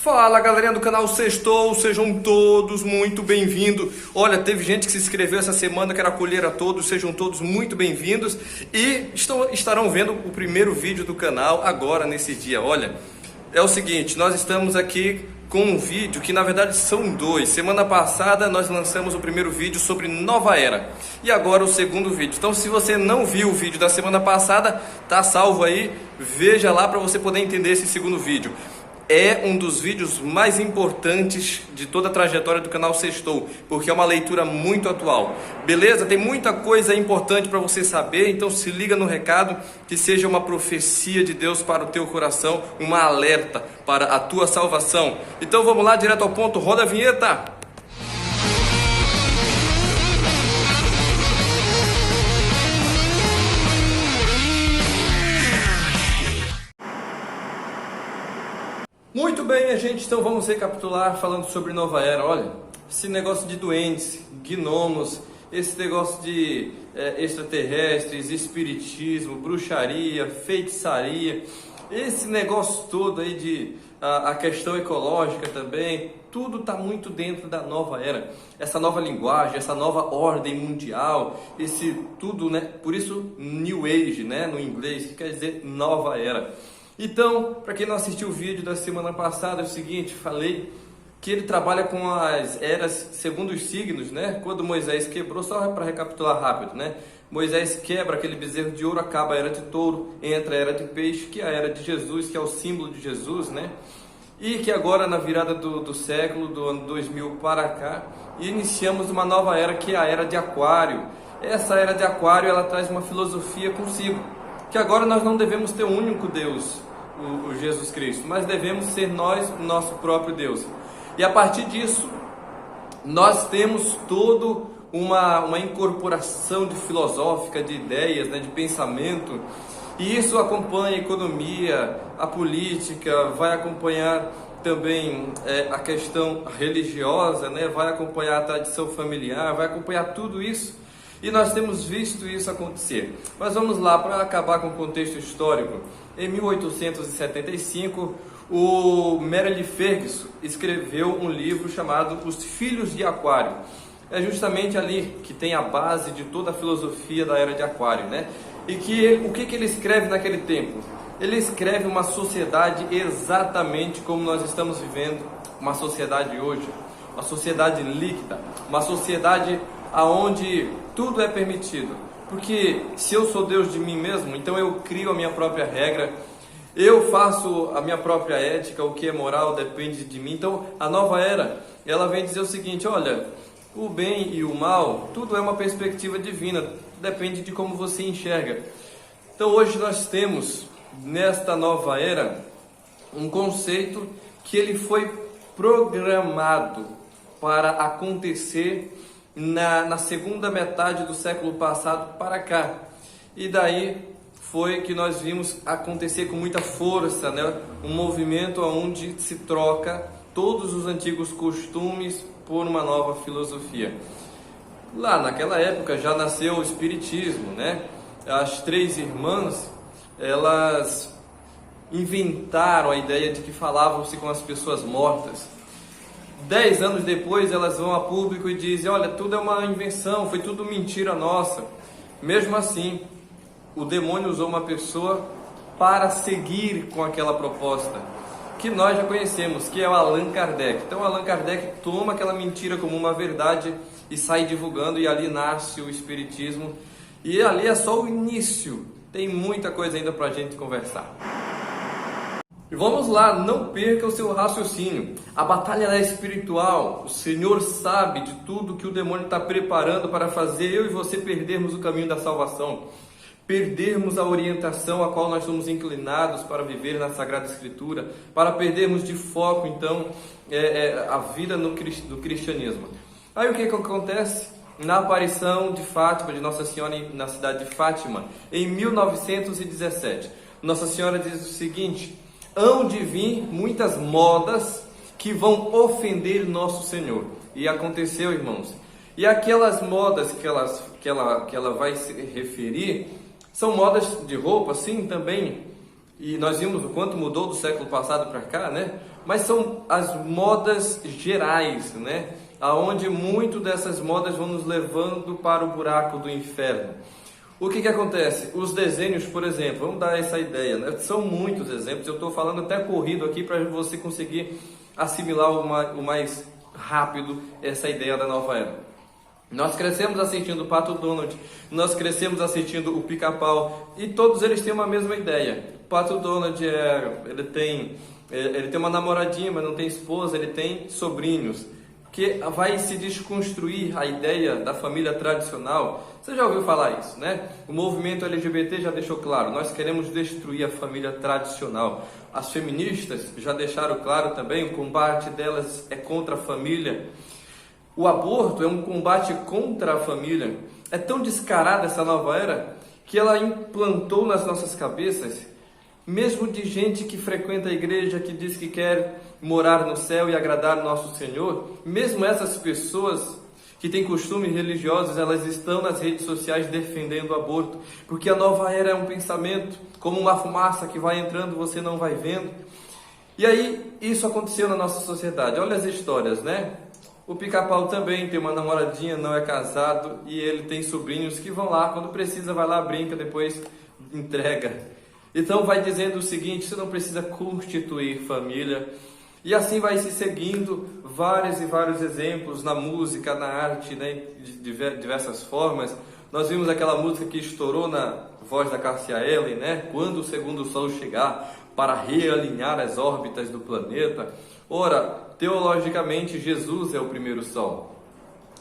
Fala galerinha do canal Sextou, sejam todos muito bem-vindos. Olha, teve gente que se inscreveu essa semana, quero acolher a todos, sejam todos muito bem-vindos e estarão vendo o primeiro vídeo do canal agora nesse dia. Olha, é o seguinte, nós estamos aqui com um vídeo que na verdade são dois. Semana passada nós lançamos o primeiro vídeo sobre Nova Era e agora o segundo vídeo. Então se você não viu o vídeo da semana passada, tá salvo aí, veja lá para você poder entender esse segundo vídeo. É um dos vídeos mais importantes de toda a trajetória do canal Sextou, porque é uma leitura muito atual. Beleza? Tem muita coisa importante para você saber, então se liga no recado, que seja uma profecia de Deus para o teu coração, uma alerta para a tua salvação. Então vamos lá, direto ao ponto, roda a vinheta! Muito bem, gente, então vamos recapitular falando sobre Nova Era. Olha, esse negócio de doentes, gnomos, esse negócio de extraterrestres, espiritismo, bruxaria, feitiçaria, esse negócio todo aí de a questão ecológica também, tudo está muito dentro da Nova Era. Essa nova linguagem, essa nova ordem mundial, esse tudo, né? Por isso New Age, né, no inglês, que quer dizer Nova Era. Então, para quem não assistiu o vídeo da semana passada, é o seguinte, falei que ele trabalha com as eras segundo os signos, né? Quando Moisés quebrou, só para recapitular rápido, né? Moisés quebra aquele bezerro de ouro, acaba a era de touro, entra a era de peixe, que é a era de Jesus, que é o símbolo de Jesus, né? E que agora, na virada do século, do ano 2000 para cá, iniciamos uma nova era, que é a era de Aquário. Essa era de Aquário, ela traz uma filosofia consigo, que agora nós não devemos ter um único Deus, o Jesus Cristo, mas devemos ser nós o nosso próprio Deus. E a partir disso, nós temos toda uma incorporação de filosófica, de ideias, né, de pensamento, e isso acompanha a economia, a política, vai acompanhar também a questão religiosa, né, vai acompanhar a tradição familiar, vai acompanhar tudo isso. E nós temos visto isso acontecer. Mas vamos lá, para acabar com o contexto histórico. Em 1875, o Merrill Ferguson escreveu um livro chamado Os Filhos de Aquário. É justamente ali que tem a base de toda a filosofia da era de Aquário, né? E o que ele escreve naquele tempo? Ele escreve uma sociedade exatamente como nós estamos vivendo, uma sociedade hoje, uma sociedade líquida, uma sociedade aonde tudo é permitido, porque se eu sou Deus de mim mesmo, então eu crio a minha própria regra, eu faço a minha própria ética, o que é moral depende de mim. Então a nova era, ela vem dizer o seguinte, olha, o bem e o mal, tudo é uma perspectiva divina, depende de como você enxerga. Então hoje nós temos, nesta nova era, um conceito que ele foi programado para acontecer na segunda metade do século passado para cá. E daí foi que nós vimos acontecer com muita força, né? Um movimento onde se troca todos os antigos costumes por uma nova filosofia. Lá naquela época já nasceu o espiritismo, né? As três irmãs, elas inventaram a ideia de que falavam-se com as pessoas mortas. 10 anos depois elas vão a público e dizem, olha, tudo é uma invenção, foi tudo mentira nossa. Mesmo assim, o demônio usou uma pessoa para seguir com aquela proposta, que nós já conhecemos, que é o Allan Kardec. Então Allan Kardec toma aquela mentira como uma verdade e sai divulgando, e ali nasce o espiritismo. E ali é só o início, tem muita coisa ainda para a gente conversar. E vamos lá, não perca o seu raciocínio. A batalha é espiritual. O Senhor sabe de tudo que o demônio está preparando para fazer eu e você perdermos o caminho da salvação, perdermos a orientação a qual nós somos inclinados para viver na Sagrada Escritura, para perdermos de foco, então, a vida do cristianismo. Aí o que acontece? Na aparição de Fátima, de Nossa Senhora na cidade de Fátima, em 1917, Nossa Senhora diz o seguinte: hão de vir muitas modas que vão ofender nosso Senhor. E aconteceu, irmãos. E aquelas modas que ela vai se referir são modas de roupa, sim, também, e nós vimos o quanto mudou do século passado para cá, né? Mas são as modas gerais, né? Aonde muito dessas modas vão nos levando para o buraco do inferno. O que acontece? Os desenhos, por exemplo, vamos dar essa ideia, né? São muitos exemplos, eu estou falando até corrido aqui para você conseguir assimilar o mais rápido essa ideia da nova era. Nós crescemos assistindo o Pato Donald, nós crescemos assistindo o Pica-Pau e todos eles têm uma mesma ideia. O Pato Donald ele tem uma namoradinha, mas não tem esposa, ele tem sobrinhos. Que vai se desconstruir a ideia da família tradicional. Você já ouviu falar isso, né? O movimento LGBT já deixou claro, nós queremos destruir a família tradicional. As feministas já deixaram claro também, o combate delas é contra a família. O aborto é um combate contra a família. É tão descarada essa nova era que ela implantou nas nossas cabeças, mesmo de gente que frequenta a igreja, que diz que quer morar no céu e agradar o nosso Senhor, mesmo essas pessoas que têm costumes religiosos, elas estão nas redes sociais defendendo o aborto, porque a nova era é um pensamento, como uma fumaça que vai entrando, você não vai vendo. E aí, isso aconteceu na nossa sociedade. Olha as histórias, né? O Pica-Pau também tem uma namoradinha, não é casado, e ele tem sobrinhos que vão lá, quando precisa vai lá, brinca, depois entrega. Então vai dizendo o seguinte, você não precisa constituir família. E assim vai se seguindo vários e vários exemplos na música, na arte, né, de diversas formas. Nós vimos aquela música que estourou na voz da Cássia Eller, né? Quando o segundo sol chegar para realinhar as órbitas do planeta. Ora, teologicamente, Jesus é o primeiro sol.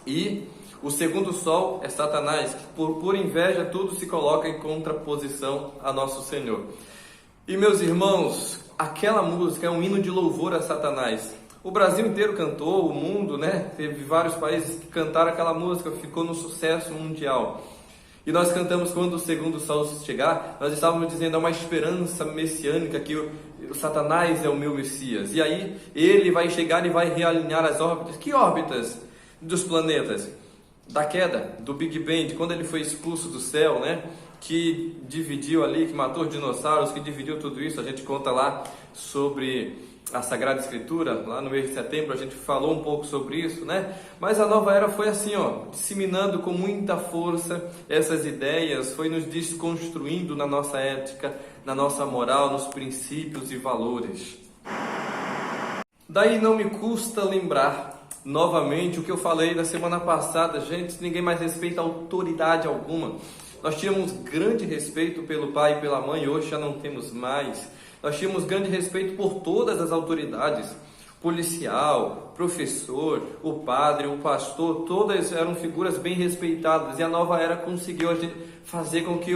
E o segundo sol é Satanás, que por inveja tudo se coloca em contraposição a nosso Senhor. E meus irmãos, aquela música é um hino de louvor a Satanás. O Brasil inteiro cantou, o mundo, né? Teve vários países que cantaram aquela música, ficou no sucesso mundial. E nós cantamos quando o segundo sol chegar, nós estávamos dizendo, é uma esperança messiânica que o Satanás é o meu Messias. E aí ele vai chegar e vai realinhar as órbitas. Que órbitas dos planetas? Da queda, do Big Bang, quando ele foi expulso do céu, né? Que dividiu ali, que matou os dinossauros, que dividiu tudo isso. A gente conta lá sobre a Sagrada Escritura, lá no mês de setembro a gente falou um pouco sobre isso, né? Mas a nova era foi assim, ó, disseminando com muita força essas ideias, foi nos desconstruindo na nossa ética, na nossa moral, nos princípios e valores. Daí não me custa lembrar novamente o que eu falei na semana passada, gente, ninguém mais respeita autoridade alguma. Nós tínhamos grande respeito pelo pai e pela mãe, hoje já não temos mais. Nós tínhamos grande respeito por todas as autoridades, policial, professor, o padre, o pastor, todas eram figuras bem respeitadas. E a nova era conseguiu fazer com que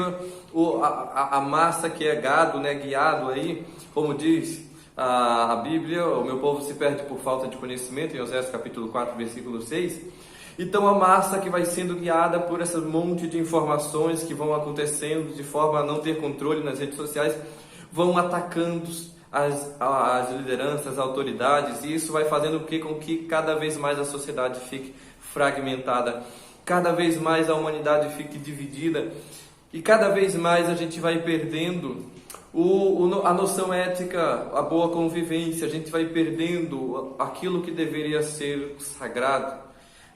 a massa que é gado, né, guiado aí, como diz a Bíblia, o meu povo se perde por falta de conhecimento, em Oséias capítulo 4, versículo 6. Então a massa que vai sendo guiada por esse monte de informações que vão acontecendo de forma a não ter controle nas redes sociais, vão atacando as lideranças, as autoridades, e isso vai fazendo com que cada vez mais a sociedade fique fragmentada, cada vez mais a humanidade fique dividida, e cada vez mais a gente vai perdendo a noção ética, a boa convivência, a gente vai perdendo aquilo que deveria ser sagrado,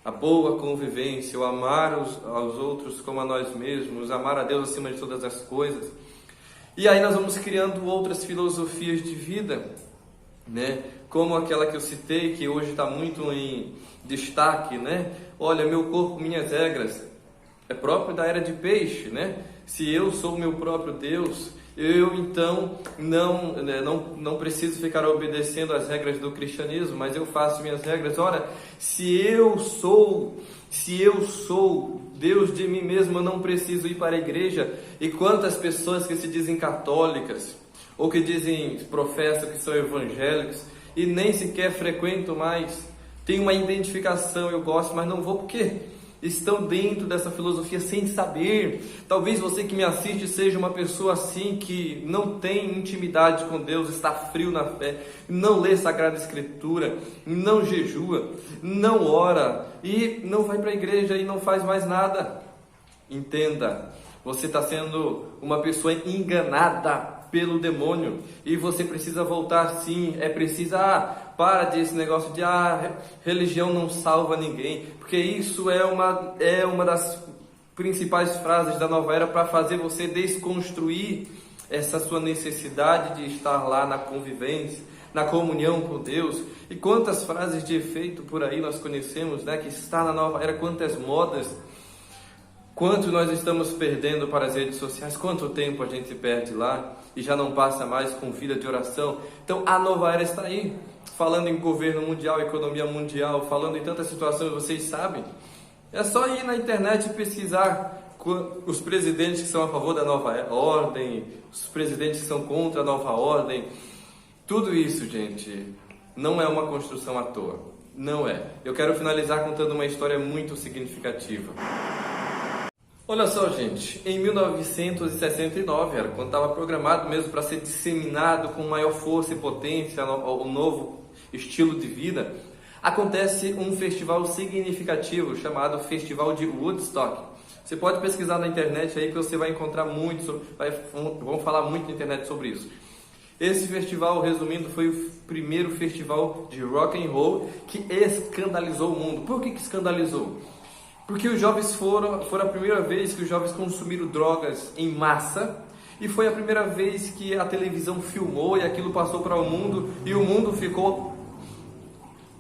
a boa convivência, o amar aos outros como a nós mesmos, amar a Deus acima de todas as coisas. E aí nós vamos criando outras filosofias de vida, né? Como aquela que eu citei, que hoje está muito em destaque, né? Olha, meu corpo, minhas regras. É próprio da era de peixe, né? Se eu sou o meu próprio Deus, eu então não preciso ficar obedecendo às regras do cristianismo, mas eu faço minhas regras. Ora, se eu sou Deus de mim mesmo, eu não preciso ir para a igreja. E quantas pessoas que se dizem católicas, ou que professam que são evangélicos, e nem sequer frequentam mais, tem uma identificação, eu gosto, mas não vou, por quê? Estão dentro dessa filosofia sem saber. Talvez você que me assiste seja uma pessoa assim, que não tem intimidade com Deus, está frio na fé, não lê Sagrada Escritura, não jejua, não ora e não vai para a igreja e não faz mais nada. Entenda, você está sendo uma pessoa enganada pelo demônio. E você precisa voltar sim, para desse negócio de religião não salva ninguém, porque isso é uma das principais frases da nova era para fazer você desconstruir essa sua necessidade de estar lá na convivência, na comunhão com Deus. E quantas frases de efeito por aí nós conhecemos, né, que está na nova era, quantas modas, quanto nós estamos perdendo para as redes sociais, quanto tempo a gente perde lá e já não passa mais com vida de oração. Então a nova era está aí, falando em governo mundial, economia mundial, falando em tantas situações, vocês sabem. É só ir na internet e pesquisar os presidentes que são a favor da nova ordem, os presidentes que são contra a nova ordem. Tudo isso, gente, não é uma construção à toa. Não é. Eu quero finalizar contando uma história muito significativa. Olha só, gente, em 1969, era quando estava programado mesmo para ser disseminado com maior força e potência o novo estilo de vida, acontece um festival significativo chamado Festival de Woodstock. Você pode pesquisar na internet aí que você vai encontrar vão falar muito na internet sobre isso. Esse festival, resumindo, foi o primeiro festival de rock and roll que escandalizou o mundo. Por que escandalizou? Porque os jovens foram a primeira vez que os jovens consumiram drogas em massa, e foi a primeira vez que a televisão filmou e aquilo passou para o mundo, e o mundo ficou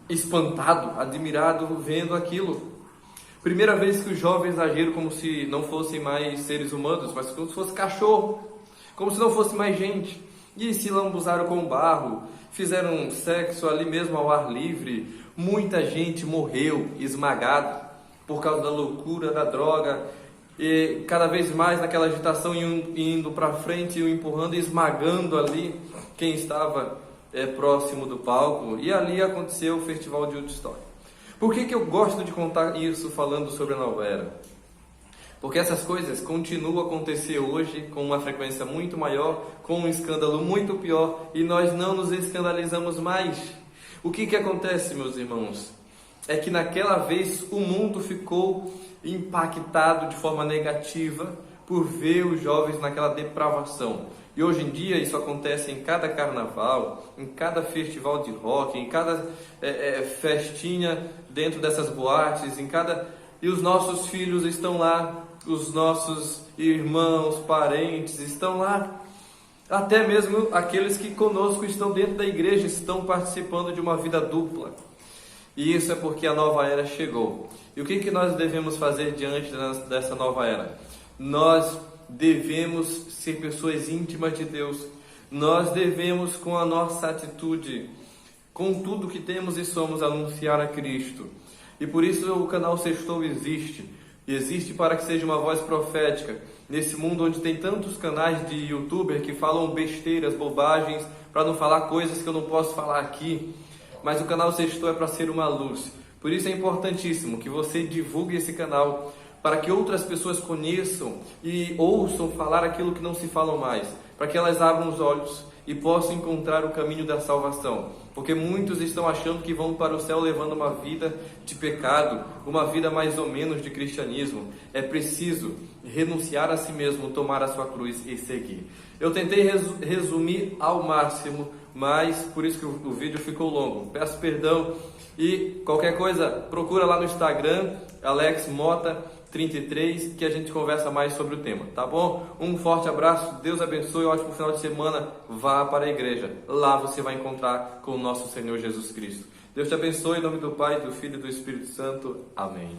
espantado, admirado vendo aquilo. Primeira vez que os jovens agiram como se não fossem mais seres humanos, mas como se fosse cachorro, como se não fosse mais gente, e se lambuzaram com barro, fizeram sexo ali mesmo ao ar livre. Muita gente morreu esmagada por causa da loucura da droga, e cada vez mais naquela agitação indo para frente, empurrando e esmagando ali quem estava próximo do palco. E ali aconteceu o Festival de Woodstock. Por que eu gosto de contar isso falando sobre a nova era? Porque essas coisas continuam a acontecer hoje com uma frequência muito maior, com um escândalo muito pior, e nós não nos escandalizamos mais. O que acontece, meus irmãos? É que naquela vez o mundo ficou impactado de forma negativa por ver os jovens naquela depravação. E hoje em dia isso acontece em cada carnaval, em cada festival de rock, em cada festinha dentro dessas boates, e os nossos filhos estão lá, os nossos irmãos, parentes estão lá. Até mesmo aqueles que conosco estão dentro da igreja estão participando de uma vida dupla. E isso é porque a nova era chegou. E o que nós devemos fazer diante dessa nova era? Nós devemos ser pessoas íntimas de Deus. Nós devemos, com a nossa atitude, com tudo que temos e somos, anunciar a Cristo. E por isso o canal Sextou existe. Existe para que seja uma voz profética. Nesse mundo onde tem tantos canais de youtuber que falam besteiras, bobagens, para não falar coisas que eu não posso falar aqui. Mas o canal Sextou é para ser uma luz. Por isso é importantíssimo que você divulgue esse canal, para que outras pessoas conheçam e ouçam falar aquilo que não se falam mais, para que elas abram os olhos e possam encontrar o caminho da salvação. Porque muitos estão achando que vão para o céu levando uma vida de pecado, uma vida mais ou menos de cristianismo. É preciso renunciar a si mesmo, tomar a sua cruz e seguir. Eu tentei resumir ao máximo, mas por isso que o vídeo ficou longo. Peço perdão e qualquer coisa procura lá no Instagram, Alex Mota 33, que a gente conversa mais sobre o tema, tá bom? Um forte abraço, Deus abençoe, ótimo final de semana, vá para a igreja, lá você vai encontrar com o nosso Senhor Jesus Cristo. Deus te abençoe, em nome do Pai, do Filho e do Espírito Santo, amém.